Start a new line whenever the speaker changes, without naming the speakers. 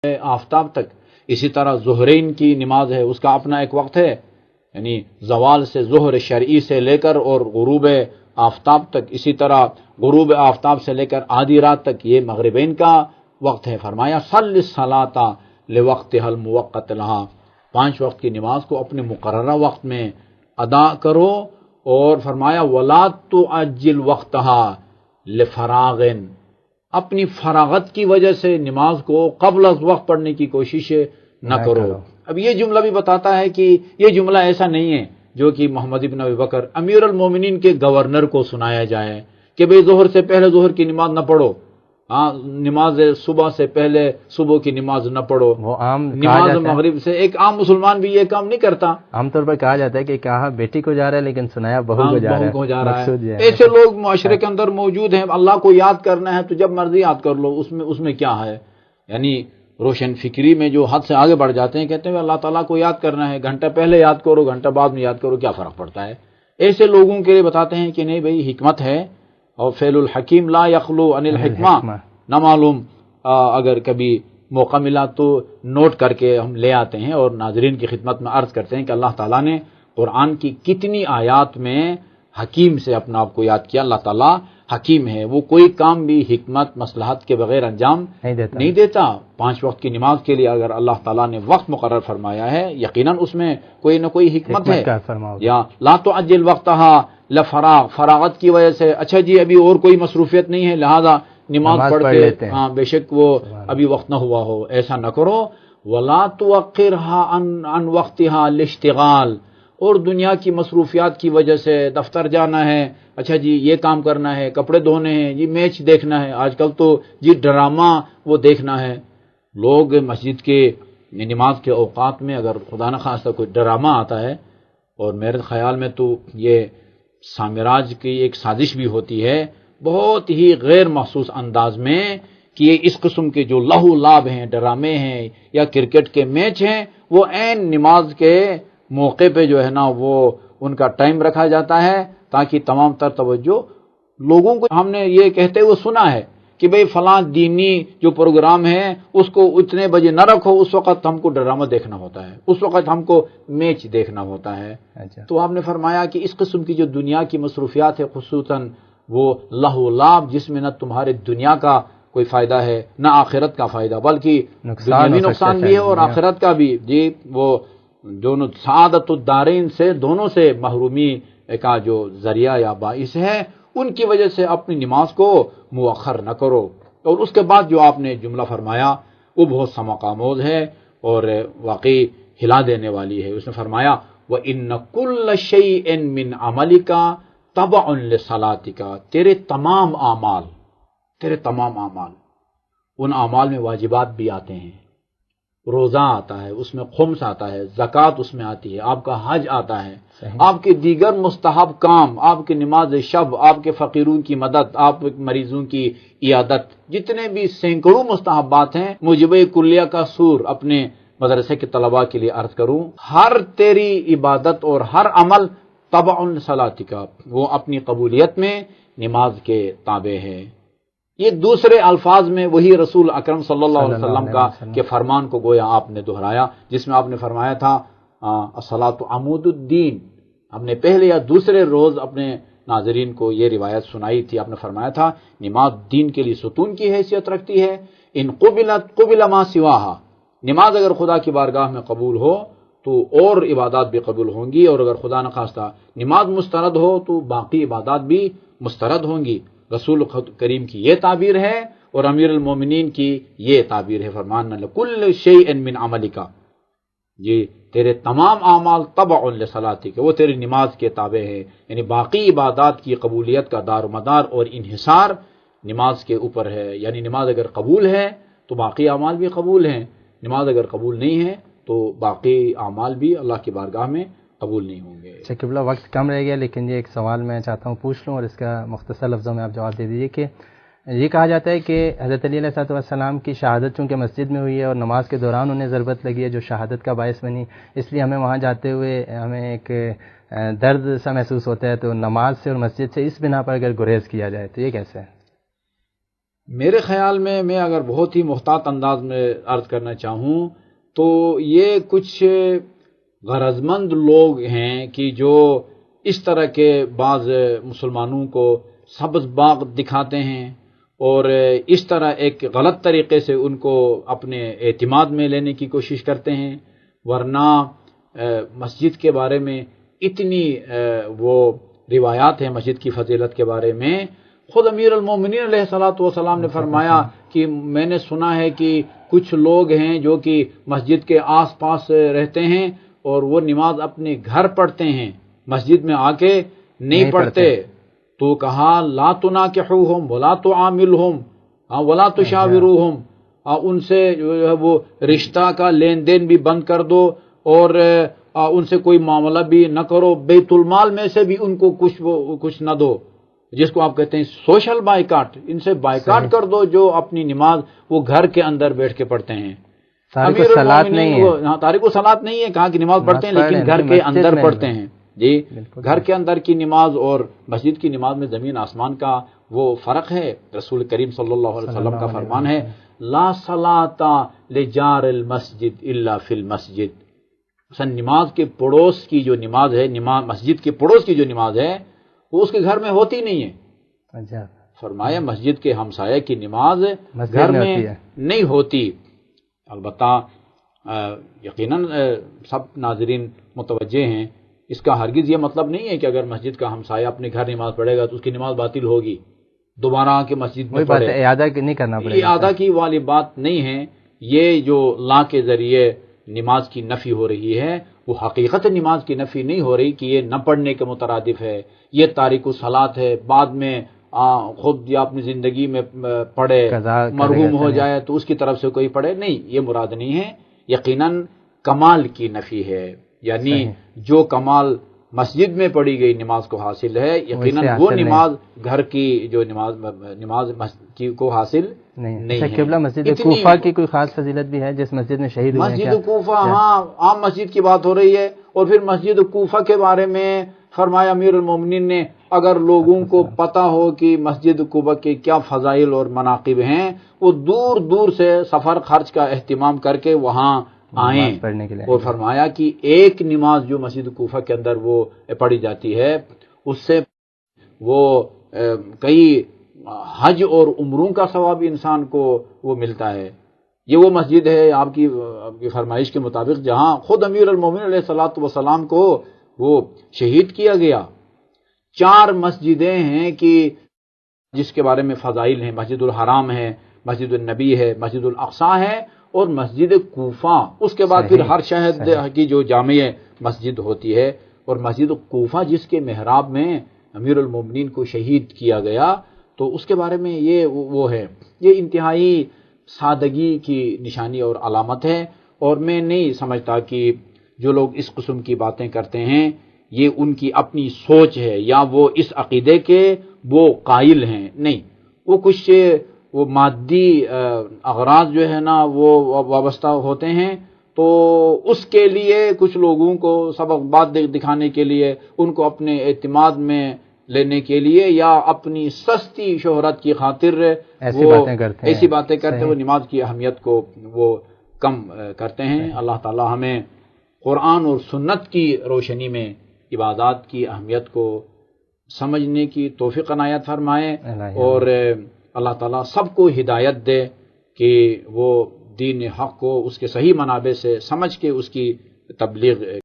آفتاب تک. اسی طرح ظہرین کی نماز ہے، اس کا اپنا ایک وقت ہے، یعنی زوال سے ظہر شرعی سے لے کر اور غروب آفتاب تک. اسی طرح غروب آفتاب سے لے کر آدھی رات تک یہ مغربین کا وقت ہے. فرمایا صلی الصلاۃ لوقتها الموقت لها، 5 وقت کی نماز کو اپنے مقررہ وقت میں ادا کرو. اور فرمایا ولا تعجل وقتها لفراغ، اپنی فراغت کی وجہ سے نماز کو قبل از وقت پڑھنے کی کوشش نہ کرو. اب یہ جملہ بھی بتاتا ہے کہ یہ جملہ ایسا نہیں ہے جو کہ محمد ابن ابی بکر امیر المومنین کے گورنر کو سنایا جائے کہ بھئی ظہر سے پہلے ظہر کی نماز نہ پڑھو، ہاں نماز صبح سے پہلے صبح کی نماز نہ پڑھو،
وہ عام
نماز مغرب سے. ایک عام مسلمان بھی یہ کام نہیں کرتا.
عام طور پر کہا جاتا ہے کہ کہا بیٹی کو جا رہا ہے لیکن سنایا بہو کو جا رہا ہے.
ایسے لوگ معاشرے کے اندر موجود ہیں. اللہ کو یاد کرنا ہے تو جب مرضی یاد کر لو، اس میں کیا ہے. یعنی روشن فکری میں جو حد سے آگے بڑھ جاتے ہیں، کہتے ہیں اللہ تعالیٰ کو یاد کرنا ہے، گھنٹہ پہلے یاد کرو گھنٹہ بعد میں یاد کرو، کیا فرق پڑتا ہے. ایسے لوگوں کے لیے بتاتے ہیں کہ نہیں بھائی حکمت ہے، اور فعل الحکیم لا یخلو عن الحکمہ. نہ معلوم اگر کبھی موقع ملا تو نوٹ کر کے ہم لے آتے ہیں اور ناظرین کی خدمت میں عرض کرتے ہیں کہ اللہ تعالیٰ نے قرآن کی کتنی آیات میں حکیم سے اپنا آپ کو یاد کیا. اللہ تعالیٰ حکیم ہے، وہ کوئی کام بھی حکمت مصلحت کے بغیر انجام نہیں دیتا. 5 وقت کی نماز کے لیے اگر اللہ تعالیٰ نے وقت مقرر فرمایا ہے، یقیناً اس میں کوئی نہ کوئی حکمت ہے. یا لا تعجل وقتها لفراغ، فراغت کی وجہ سے اچھا جی ابھی اور کوئی مصروفیت نہیں ہے لہذا نماز پڑھ کے ہاں بے شک وہ ابھی وقت نہ ہوا ہو، ایسا نہ کرو. ولا توقرها عن وقتها لاشتغال، اور دنیا کی مصروفیات کی وجہ سے دفتر جانا ہے، اچھا جی یہ کام کرنا ہے، کپڑے دھونے ہیں جی، میچ دیکھنا ہے، آج کل تو جی ڈرامہ وہ دیکھنا ہے. لوگ مسجد کے نماز کے اوقات میں اگر خدا نخواستہ کوئی ڈرامہ آتا ہے، اور میرے خیال میں تو یہ سامراج کی ایک سازش بھی ہوتی ہے بہت ہی غیر محسوس انداز میں، کہ یہ اس قسم کے جو لہو لعب ہیں، ڈرامے ہیں یا کرکٹ کے میچ ہیں، وہ عین نماز کے موقع پہ جو ہے نا وہ ان کا ٹائم رکھا جاتا ہے تاکہ تمام تر توجہ لوگوں کو. ہم نے یہ کہتے ہوئے سنا ہے کہ بھئی فلاں دینی جو پروگرام ہے اس کو اتنے بجے نہ رکھو، اس وقت ہم کو ڈرامہ دیکھنا ہوتا ہے، اس وقت ہم کو میچ دیکھنا ہوتا ہے. تو آپ نے فرمایا کہ اس قسم کی جو دنیا کی مصروفیات ہے، خصوصاً وہ لہو لعب جس میں نہ تمہارے دنیا کا کوئی فائدہ ہے نہ آخرت کا فائدہ، بلکہ دنیاوی نقصان بھی ہے اور آخرت کا بھی. جی وہ دونوں سعادت الدارین سے، دونوں سے محرومی کا جو ذریعہ یا باعث ہے، ان کی وجہ سے اپنی نماز کو مؤخر نہ کرو. اور اس کے بعد جو آپ نے جملہ فرمایا وہ بہت سماق آموز ہے اور واقعی ہلا دینے والی ہے. اس نے فرمایا وَإِنَّ كُلَّ شَيْءٍ مِّنْ عَمَلِكَ تَبَعٌ لِّصَلَاتِكَ، تیرے تمام اعمال ان اعمال میں واجبات بھی آتے ہیں. روزہ آتا ہے، اس میں خمس آتا ہے، زکوٰۃ اس میں آتی ہے، آپ کا حج آتا ہے، آپ کے دیگر مستحب کام، آپ کی نماز شب، آپ کے فقیروں کی مدد، آپ مریضوں کی عیادت، جتنے بھی سینکڑوں مستحبات ہیں. موجب کلیہ کا سور اپنے مدرسے کے طلباء کے لیے عرض کروں، ہر تیری عبادت اور ہر عمل تبع صلاتک، وہ اپنی قبولیت میں نماز کے تابع ہے. یہ دوسرے الفاظ میں وہی رسول اکرم صلی اللہ علیہ وسلم کا کہ فرمان کو گویا آپ نے دہرایا، جس میں آپ نے فرمایا تھا الصلاۃ عمود الدین. ہم نے پہلے یا دوسرے روز اپنے ناظرین کو یہ روایت سنائی تھی. آپ نے فرمایا تھا نماز دین کے لیے ستون کی حیثیت رکھتی ہے. ان قبل ما سواہا، نماز اگر خدا کی بارگاہ میں قبول ہو تو اور عبادات بھی قبول ہوں گی، اور اگر خدا نخواستہ نماز مسترد ہو تو باقی عبادات بھی مسترد ہوں گی. رسول کریم کی یہ تعبیر ہے اور امیر المومنین کی یہ تعبیر ہے. فرمان لکل شیء من عملک، جی تیرے تمام اعمال تبع لصلاتک، وہ تیری نماز کے تابع ہے. یعنی باقی عبادات کی قبولیت کا دار و مدار اور انحصار نماز کے اوپر ہے. یعنی نماز اگر قبول ہے تو باقی اعمال بھی قبول ہیں، نماز اگر قبول نہیں ہے تو باقی اعمال بھی اللہ کی بارگاہ میں قبول نہیں ہوں گے.
اچھا قبلہ، وقت کم رہ گیا لیکن یہ ایک سوال میں چاہتا ہوں پوچھ لوں اور اس کا مختصر لفظوں میں آپ جواب دے دیجیے کہ یہ کہا جاتا ہے کہ حضرت علی علیہ السلام کی شہادت چونکہ مسجد میں ہوئی ہے اور نماز کے دوران انہیں ضربت لگی ہے جو شہادت کا باعث بنی، اس لیے ہمیں وہاں جاتے ہوئے ہمیں ایک درد سا محسوس ہوتا ہے، تو نماز سے اور مسجد سے اس بنا پر اگر گریز کیا جائے تو یہ کیسے ہے؟
میرے خیال میں اگر بہت ہی محتاط انداز میں عرض کرنا چاہوں تو یہ کچھ غرض مند لوگ ہیں کہ جو اس طرح کے بعض مسلمانوں کو سبز باغ دکھاتے ہیں اور اس طرح ایک غلط طریقے سے ان کو اپنے اعتماد میں لینے کی کوشش کرتے ہیں، ورنہ مسجد کے بارے میں اتنی وہ روایات ہیں مسجد کی فضیلت کے بارے میں. خود امیر المومنین علیہ الصلوۃ والسلام نے فرمایا کہ میں نے سنا ہے کہ کچھ لوگ ہیں جو کہ مسجد کے آس پاس رہتے ہیں اور وہ نماز اپنے گھر پڑھتے ہیں، مسجد میں آ کے نہیں پڑھتے. تو کہا لا تناکحوہم ولا تعاملہم ولا تشاوروہم، ان سے جو ہے وہ رشتہ کا لین دین بھی بند کر دو اور ان سے کوئی معاملہ بھی نہ کرو، بیت المال میں سے بھی ان کو کچھ نہ دو، جس کو آپ کہتے ہیں سوشل بائیکاٹ. ان سے بائیکاٹ کر دو جو اپنی نماز وہ گھر کے اندر بیٹھ کے پڑھتے ہیں.
تاریک الصلاۃ نہیں ہے،
تاریک الصلاۃ نہیں ہے، کہا کہ نماز پڑھتے ہیں لیکن گھر کے اندر پڑھتے ہیں. جی، گھر کے اندر کی نماز اور مسجد کی نماز میں زمین آسمان کا وہ فرق ہے. رسول کریم صلی اللہ علیہ وسلم کا فرمان ہے لا صلاۃ لجار المسجد الا فی المسجد. نماز کے پڑوس کی جو نماز ہے، مسجد کے پڑوس کی جو نماز ہے وہ اس کے گھر میں ہوتی نہیں ہے. فرمایا مسجد کے ہمسائے کی نماز گھر میں نہیں ہوتی. البتہ یقیناً سب ناظرین متوجہ ہیں، اس کا ہرگز یہ مطلب نہیں ہے کہ اگر مسجد کا ہمسایہ اپنے گھر نماز پڑھے گا تو اس کی نماز باطل ہوگی، دوبارہ آ کے مسجد میں پڑھے.
اعادہ نہیں کرنا پڑے گا،
اعادہ کی والی بات نہیں ہے. یہ جو لا کے ذریعے نماز کی نفی ہو رہی ہے وہ حقیقت نماز کی نفی نہیں ہو رہی کہ یہ نہ پڑھنے کے مترادف ہے، یہ تارک الصلاۃ ہے، بعد میں خود یا اپنی زندگی میں پڑھے مرحوم ہو جائے تو اس کی طرف سے کوئی پڑھے. نہیں، یہ مراد نہیں ہے. یقیناً کمال کی نفی ہے، یعنی جو کمال مسجد میں پڑھی گئی نماز کو حاصل ہے، یقیناً وہ نماز گھر کی جو نماز کو حاصل نہیں ہے.
قبلہ مسجد کوفہ کی کوئی خاص فضیلت بھی ہے جس مسجد میں شہید ہوئے ہیں؟
مسجد کوفہ، ہاں، عام مسجد کی بات ہو رہی ہے. اور پھر مسجد کوفہ کے بارے میں فرمایا امیر المومنین نے اگر لوگوں کو پتہ ہو کہ مسجد کوفہ کے کیا فضائل اور مناقب ہیں، وہ دور دور سے سفر خرچ کا اہتمام کر کے وہاں آئیں
پڑھنے کے لیے. اور
فرمایا کہ ایک نماز جو مسجد کوفہ کے اندر وہ پڑھی جاتی ہے اس سے وہ کئی حج اور عمروں کا ثواب انسان کو وہ ملتا ہے. یہ وہ مسجد ہے آپ کی فرمائش کے مطابق جہاں خود امیر المومنین علیہ الصلوۃ والسلام کو وہ شہید کیا گیا. 4 مسجدیں ہیں کہ جس کے بارے میں فضائل ہیں، مسجد الحرام ہے، مسجد النبی ہے، مسجد الاقصی ہے اور مسجد کوفہ. اس کے بعد پھر ہر شہر کی جو جامع مسجد ہوتی ہے. اور مسجد کوفہ جس کے محراب میں امیر المومنین کو شہید کیا گیا تو اس کے بارے میں یہ وہ ہے. یہ انتہائی سادگی کی نشانی اور علامت ہے. اور میں نہیں سمجھتا کہ جو لوگ اس قسم کی باتیں کرتے ہیں یہ ان کی اپنی سوچ ہے یا وہ اس عقیدے کے وہ قائل ہیں. نہیں، وہ کچھ وہ مادی اغراض جو ہے نا وہ وابستہ ہوتے ہیں، تو اس کے لیے کچھ لوگوں کو سبق بات دکھانے کے لیے، ان کو اپنے اعتماد میں لینے کے لیے یا اپنی سستی شہرت کی خاطر ایسی باتیں کرتے وہ نماز کی اہمیت کو وہ کم کرتے ہیں. اللہ تعالی ہمیں قرآن اور سنت کی روشنی میں عبادات کی اہمیت کو سمجھنے کی توفیق عنایت فرمائے اور اللہ تعالیٰ سب کو ہدایت دے کہ وہ دین حق کو اس کے صحیح منابع سے سمجھ کے اس کی تبلیغ